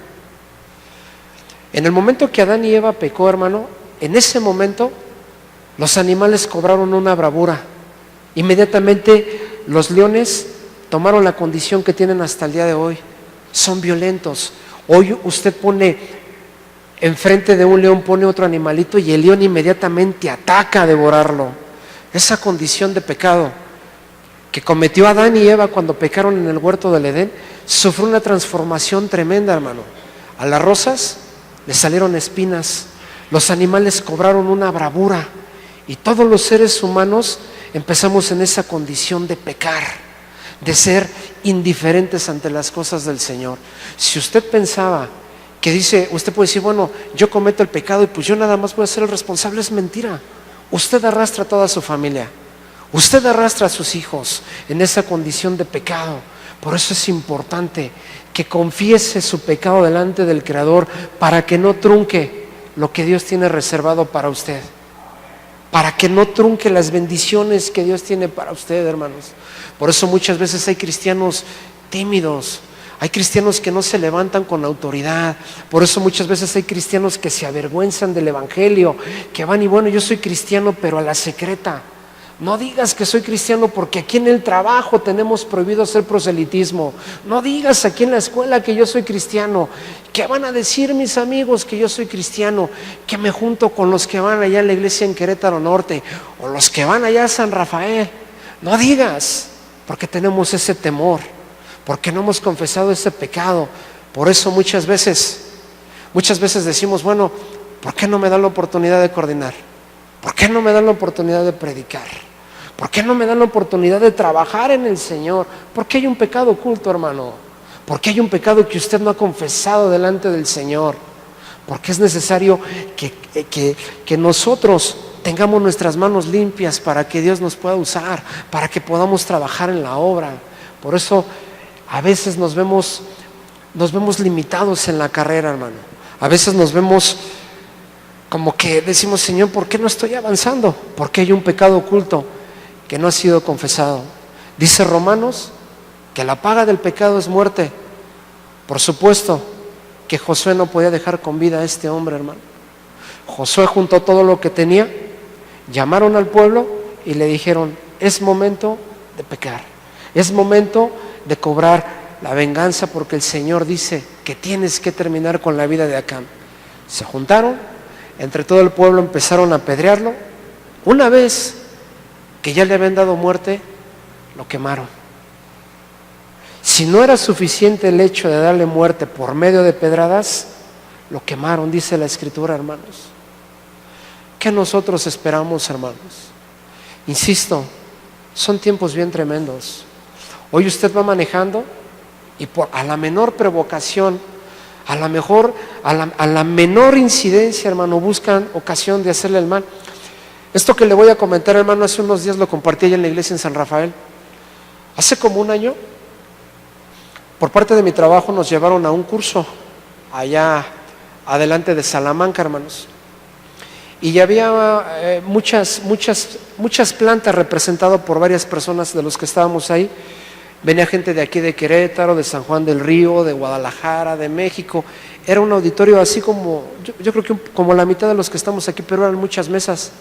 En el momento que Adán y Eva pecó, hermano, en ese momento los animales cobraron una bravura. Inmediatamente los leones tomaron la condición que tienen hasta el día de hoy. Son violentos. Hoy usted pone enfrente de un león, pone otro animalito y el león inmediatamente ataca a devorarlo. Esa condición de pecado que cometió Adán y Eva cuando pecaron en el huerto del Edén sufrió una transformación tremenda, hermano. A las rosas les salieron espinas, los animales cobraron una bravura y todos los seres humanos empezamos en esa condición de pecar, de ser indiferentes ante las cosas del Señor. Si usted pensaba que dice, usted puede decir, bueno, yo cometo el pecado y pues yo nada más voy a ser el responsable, es mentira. Usted arrastra a toda su familia, usted arrastra a sus hijos en esa condición de pecado. Por eso es importante que confiese su pecado delante del Creador para que no trunque lo que Dios tiene reservado para usted, para que no trunque las bendiciones que Dios tiene para usted, hermanos. Por eso muchas veces hay cristianos tímidos, hay cristianos que no se levantan con autoridad. Por eso muchas veces hay cristianos que se avergüenzan del evangelio, que van y bueno, yo soy cristiano pero a la secreta. No digas que soy cristiano porque aquí en el trabajo tenemos prohibido hacer proselitismo. No digas aquí en la escuela que yo soy cristiano. ¿Qué van a decir mis amigos que yo soy cristiano? Que me junto con los que van allá a la iglesia en Querétaro Norte o los que van allá a San Rafael. No digas, porque tenemos ese temor, porque no hemos confesado ese pecado. Por eso muchas veces decimos, bueno, ¿por qué no me dan la oportunidad de coordinar? ¿Por qué no me dan la oportunidad de predicar? ¿Por qué no me dan la oportunidad de trabajar en el Señor? Porque hay un pecado oculto, hermano. Porque hay un pecado que usted no ha confesado delante del Señor. Porque es necesario que nosotros tengamos nuestras manos limpias para que Dios nos pueda usar, para que podamos trabajar en la obra. Por eso a veces nos vemos limitados en la carrera, hermano. A veces nos vemos como que decimos, Señor, ¿por qué no estoy avanzando? Porque hay un pecado oculto que no ha sido confesado. Dice Romanos que la paga del pecado es muerte. Por supuesto que Josué no podía dejar con vida a este hombre, hermano. Josué juntó todo lo que tenía, llamaron al pueblo y le dijeron, es momento de pecar, es momento de cobrar la venganza porque el Señor dice que tienes que terminar con la vida de Acán. Se juntaron, entre todo el pueblo empezaron a apedrearlo. Una vez que ya le habían dado muerte, lo quemaron. Si no era suficiente el hecho de darle muerte por medio de pedradas, lo quemaron, dice la Escritura, hermanos. ¿Qué nosotros esperamos, hermanos? Insisto, son tiempos bien tremendos. Hoy usted va manejando y a la menor provocación, a la menor incidencia, hermano, buscan ocasión de hacerle el mal. Esto que le voy a comentar, hermano, hace unos días lo compartí allá en la iglesia en San Rafael. Hace como un año, por parte de mi trabajo nos llevaron a un curso allá adelante de Salamanca, hermanos. Y ya había muchas plantas representadas por varias personas de los que estábamos ahí. Venía gente de aquí de Querétaro, de San Juan del Río, de Guadalajara, de México. Era un auditorio así como, yo creo que como la mitad de los que estamos aquí, pero eran muchas mesas.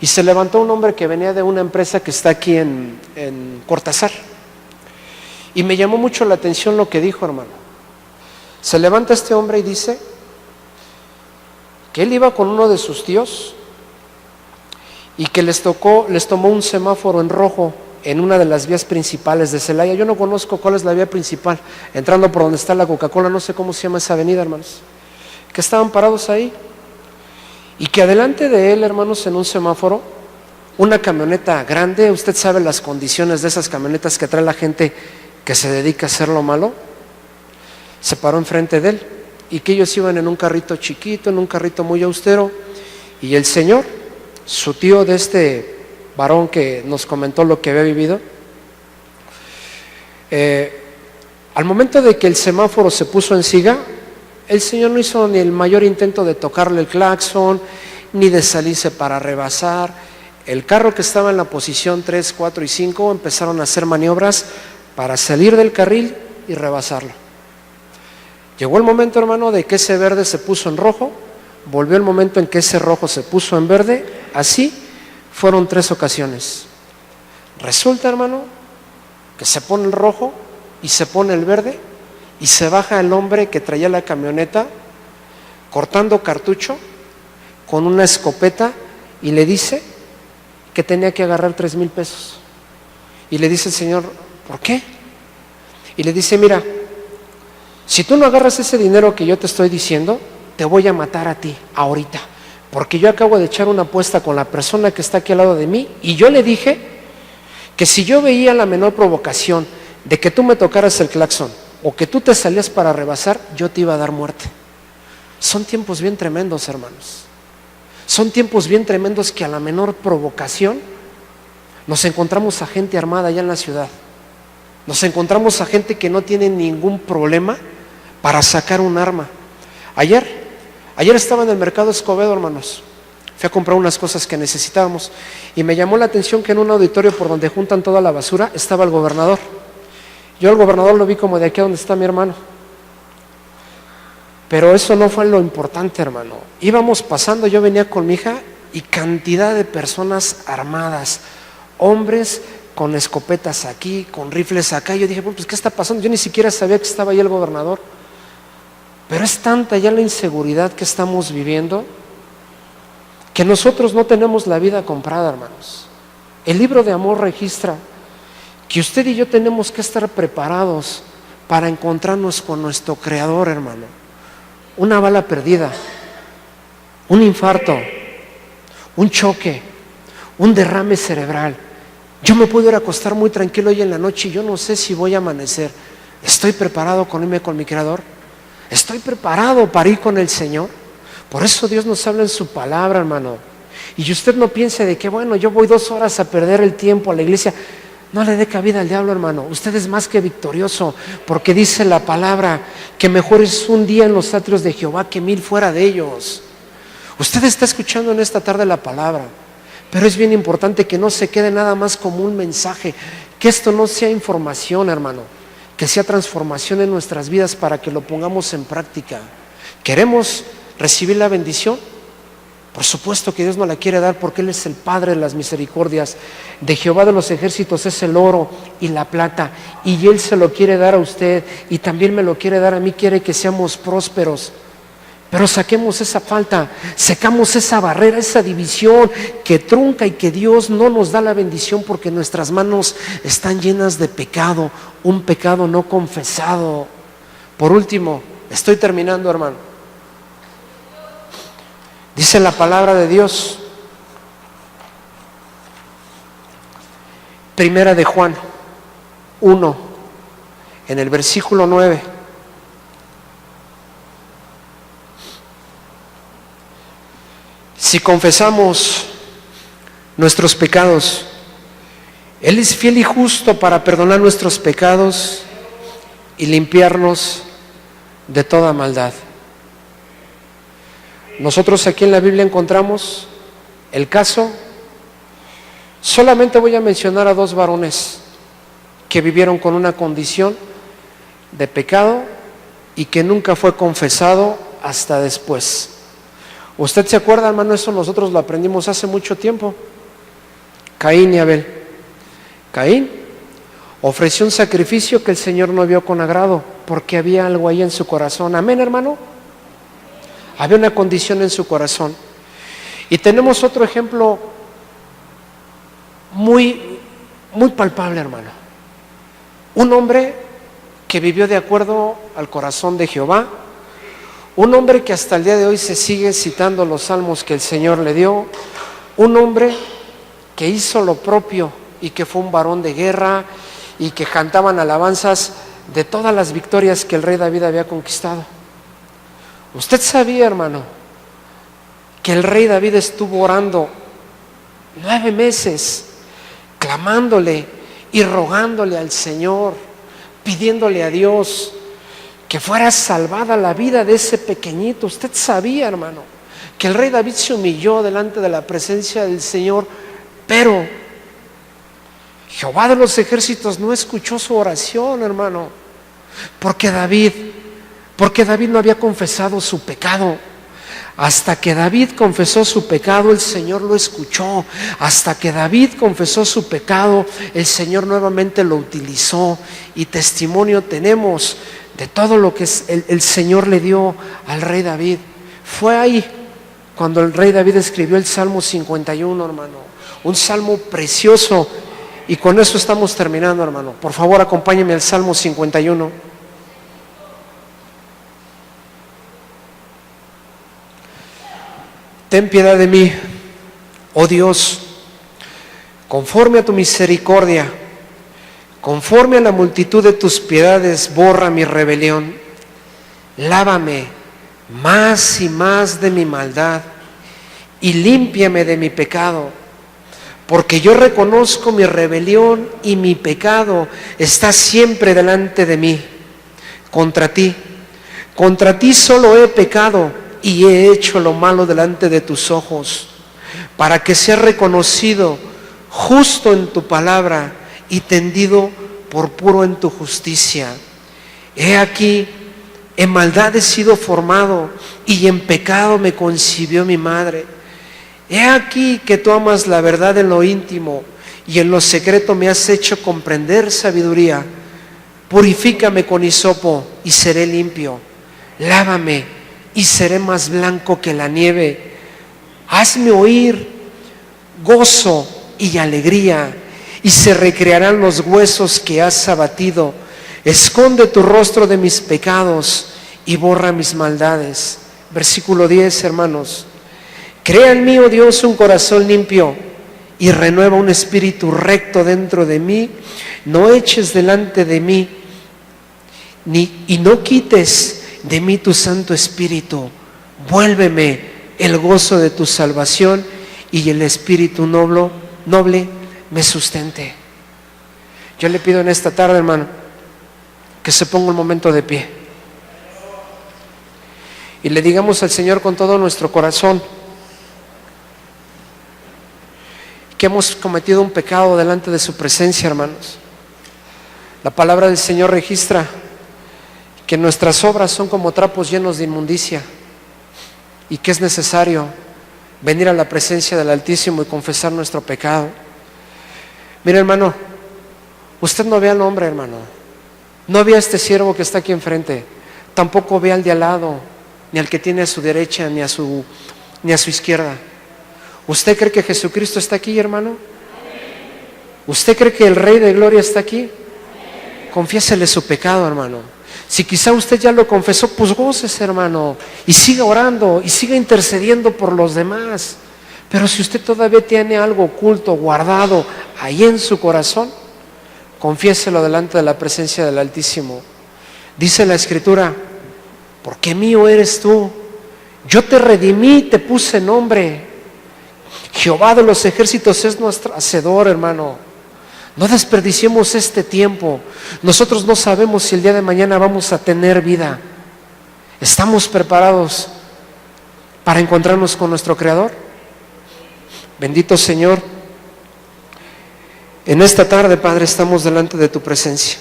Y se levantó un hombre que venía de una empresa que está aquí en Cortázar. Y me llamó mucho la atención lo que dijo, hermano. Se levanta este hombre y dice que él iba con uno de sus tíos y que les tomó un semáforo en rojo en una de las vías principales de Celaya. Yo no conozco cuál es la vía principal, entrando por donde está la Coca-Cola, no sé cómo se llama esa avenida, hermanos, que estaban parados ahí, y que adelante de él, hermanos, en un semáforo, una camioneta grande, usted sabe las condiciones de esas camionetas que trae la gente que se dedica a hacer lo malo, se paró enfrente de él, y que ellos iban en un carrito chiquito, en un carrito muy austero, y el señor, su tío de varón que nos comentó lo que había vivido. Al momento de que el semáforo se puso en siga, el señor no hizo ni el mayor intento de tocarle el claxon, ni de salirse para rebasar. El carro que estaba en la posición 3, 4 y 5 empezaron a hacer maniobras para salir del carril y rebasarlo. Llegó el momento, hermano, de que ese verde se puso en rojo, volvió el momento en que ese rojo se puso en verde, así fueron 3 ocasiones. Resulta, hermano, que se pone el rojo y se pone el verde y se baja el hombre que traía la camioneta cortando cartucho con una escopeta y le dice que tenía que agarrar 3,000 pesos. Y le dice el señor, ¿por qué? Y le dice, mira, si tú no agarras ese dinero que yo te estoy diciendo, te voy a matar a ti ahorita, porque yo acabo de echar una apuesta con la persona que está aquí al lado de mí y yo le dije que si yo veía la menor provocación de que tú me tocaras el claxon o que tú te salías para rebasar, yo te iba a dar muerte. Son tiempos bien tremendos, hermanos. Son tiempos bien tremendos que a la menor provocación nos encontramos a gente armada allá en la ciudad. Nos encontramos a gente que no tiene ningún problema para sacar un arma. Ayer estaba en el mercado Escobedo, hermanos. Fui a comprar unas cosas que necesitábamos y me llamó la atención que en un auditorio por donde juntan toda la basura estaba el gobernador. Yo al gobernador lo vi como de aquí a donde está mi hermano. Pero eso no fue lo importante, hermano. Íbamos pasando, yo venía con mi hija y cantidad de personas armadas, hombres con escopetas aquí, con rifles acá. Yo dije, bueno, pues ¿qué está pasando? Yo ni siquiera sabía que estaba ahí el gobernador. Pero es tanta ya la inseguridad que estamos viviendo que nosotros no tenemos la vida comprada, hermanos. El libro de Amós registra que usted y yo tenemos que estar preparados para encontrarnos con nuestro Creador, hermano. Una bala perdida, un infarto, un choque, un derrame cerebral. Yo me puedo ir a acostar muy tranquilo hoy en la noche y yo no sé si voy a amanecer. ¿Estoy preparado con irme con mi Creador? ¿Estoy preparado para ir con el Señor? Por eso Dios nos habla en su palabra, hermano. Y usted no piense de que, bueno, yo voy 2 horas a perder el tiempo a la iglesia. No le dé cabida al diablo, hermano. Usted es más que victorioso, porque dice la palabra que mejor es un día en los atrios de Jehová que 1000 fuera de ellos. Usted está escuchando en esta tarde la palabra, pero es bien importante que no se quede nada más como un mensaje, que esto no sea información, hermano, que sea transformación en nuestras vidas para que lo pongamos en práctica. ¿Queremos recibir la bendición? Por supuesto que Dios nos la quiere dar porque Él es el Padre de las misericordias. De Jehová de los ejércitos es el oro y la plata, y Él se lo quiere dar a usted y también me lo quiere dar a mí. Quiere que seamos prósperos, pero saquemos esa falta, sacamos esa barrera, esa división que trunca y que Dios no nos da la bendición porque nuestras manos están llenas de pecado, un pecado no confesado. Por último, estoy terminando, hermano. Dice la palabra de Dios, Primera de Juan 1, en el versículo 9. Si confesamos nuestros pecados, Él es fiel y justo para perdonar nuestros pecados y limpiarnos de toda maldad. Nosotros aquí en la Biblia encontramos el caso, solamente voy a mencionar a 2 varones que vivieron con una condición de pecado y que nunca fue confesado hasta después. ¿Usted se acuerda, hermano? Eso nosotros lo aprendimos hace mucho tiempo. Caín y Abel. Caín ofreció un sacrificio que el Señor no vio con agrado porque había algo ahí en su corazón. Amén, hermano. Había una condición en su corazón. Y tenemos otro ejemplo muy palpable, hermano. Un hombre que vivió de acuerdo al corazón de Jehová, un hombre que hasta el día de hoy se sigue citando los salmos que el Señor le dio, un hombre que hizo lo propio y que fue un varón de guerra y que cantaban alabanzas de todas las victorias que el rey David había conquistado. Usted sabía, hermano, que el rey David estuvo orando 9 meses clamándole y rogándole al Señor, pidiéndole a Dios que fuera salvada la vida de ese pequeñito. Usted sabía, hermano, que el rey David se humilló delante de la presencia del Señor, pero Jehová de los ejércitos no escuchó su oración, hermano, porque David no había confesado su pecado. Hasta que David confesó su pecado, el Señor lo escuchó. Hasta que David confesó su pecado, el Señor nuevamente lo utilizó. Y testimonio tenemos de todo lo que el Señor le dio al rey David. Fue ahí cuando el rey David escribió el Salmo 51, hermano. Un salmo precioso. Y con eso estamos terminando, hermano. Por favor, acompáñeme al Salmo 51. Ten piedad de mí, oh Dios, conforme a tu misericordia, conforme a la multitud de tus piedades, borra mi rebelión. Lávame más y más de mi maldad y límpiame de mi pecado, porque yo reconozco mi rebelión y mi pecado está siempre delante de mí. Contra ti solo he pecado y he hecho lo malo delante de tus ojos, para que sea reconocido justo en tu palabra y tendido por puro en tu justicia. He aquí, en maldad he sido formado y en pecado me concibió mi madre. He aquí que tú amas la verdad en lo íntimo y en lo secreto me has hecho comprender sabiduría. Purifícame con hisopo y seré limpio. Lávame y seré más blanco que la nieve. Hazme oír gozo y alegría, y se recrearán los huesos que has abatido. Esconde tu rostro de mis pecados y borra mis maldades. Versículo 10, hermanos. Crea en mí, oh Dios, un corazón limpio y renueva un espíritu recto dentro de mí. No eches delante de mí y no quites de mí tu Santo Espíritu. Vuélveme el gozo de tu salvación y el espíritu noble me sustente. Yo le pido en esta tarde, hermano, que se ponga un momento de pie y le digamos al Señor con todo nuestro corazón que hemos cometido un pecado delante de su presencia, hermanos. La palabra del Señor registra que nuestras obras son como trapos llenos de inmundicia y que es necesario venir a la presencia del Altísimo y confesar nuestro pecado. Mire, hermano, usted no ve al hombre, hermano, no ve a este siervo que está aquí enfrente, tampoco ve al de al lado, ni al que tiene a su derecha, ni a su izquierda. ¿Usted cree que Jesucristo está aquí, hermano? ¿Usted cree que el Rey de Gloria está aquí? Confiésele su pecado, hermano. Si quizá usted ya lo confesó, pues gócese, hermano, y siga orando y siga intercediendo por los demás. Pero si usted todavía tiene algo oculto, guardado ahí en su corazón, confiéselo delante de la presencia del Altísimo. Dice la Escritura: porque mío eres tú, yo te redimí, te puse nombre. Jehová de los ejércitos es nuestro hacedor, hermano. No desperdiciemos este tiempo. Nosotros no sabemos si el día de mañana vamos a tener vida. ¿Estamos preparados para encontrarnos con nuestro Creador? Bendito Señor, en esta tarde, Padre, estamos delante de tu presencia.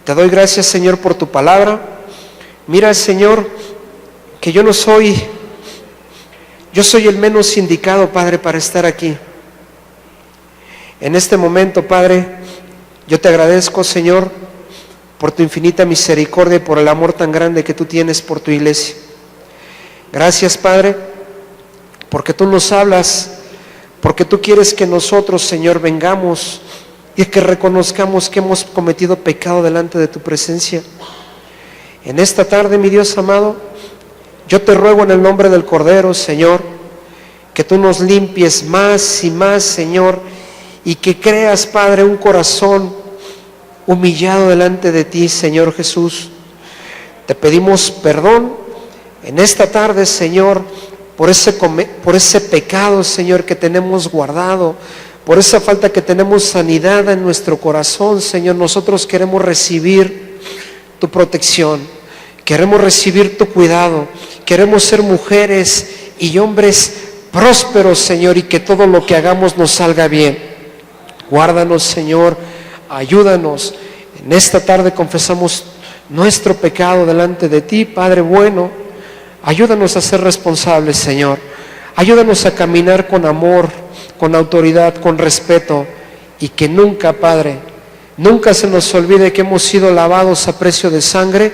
Te doy gracias, Señor, por tu palabra. Mira, Señor, que yo soy el menos indicado, Padre, para estar aquí. En este momento, Padre, yo te agradezco, Señor, por tu infinita misericordia y por el amor tan grande que tú tienes por tu iglesia. Gracias, Padre, porque tú nos hablas, porque tú quieres que nosotros, Señor, vengamos y que reconozcamos que hemos cometido pecado delante de tu presencia. En esta tarde, mi Dios amado, yo te ruego en el nombre del Cordero, Señor, que tú nos limpies más y más, Señor, y que creas, Padre, un corazón humillado delante de ti, Señor Jesús. Te pedimos perdón en esta tarde, Señor, por ese pecado, Señor, que tenemos guardado, por esa falta que tenemos sanidad en nuestro corazón, Señor. Nosotros queremos recibir tu protección, queremos recibir tu cuidado, queremos ser mujeres y hombres prósperos, Señor, y que todo lo que hagamos nos salga bien. Guárdanos, Señor, ayúdanos. En esta tarde confesamos nuestro pecado delante de ti, Padre bueno. Ayúdanos a ser responsables, Señor. Ayúdanos a caminar con amor, con autoridad, con respeto, y que nunca, Padre, nunca se nos olvide que hemos sido lavados a precio de sangre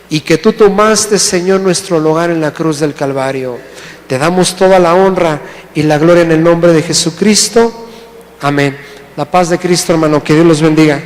y que tú tomaste, Señor, nuestro lugar en la cruz del Calvario. Te damos toda la honra y la gloria en el nombre de Jesucristo. Amén. La paz de Cristo, hermano. Que Dios los bendiga.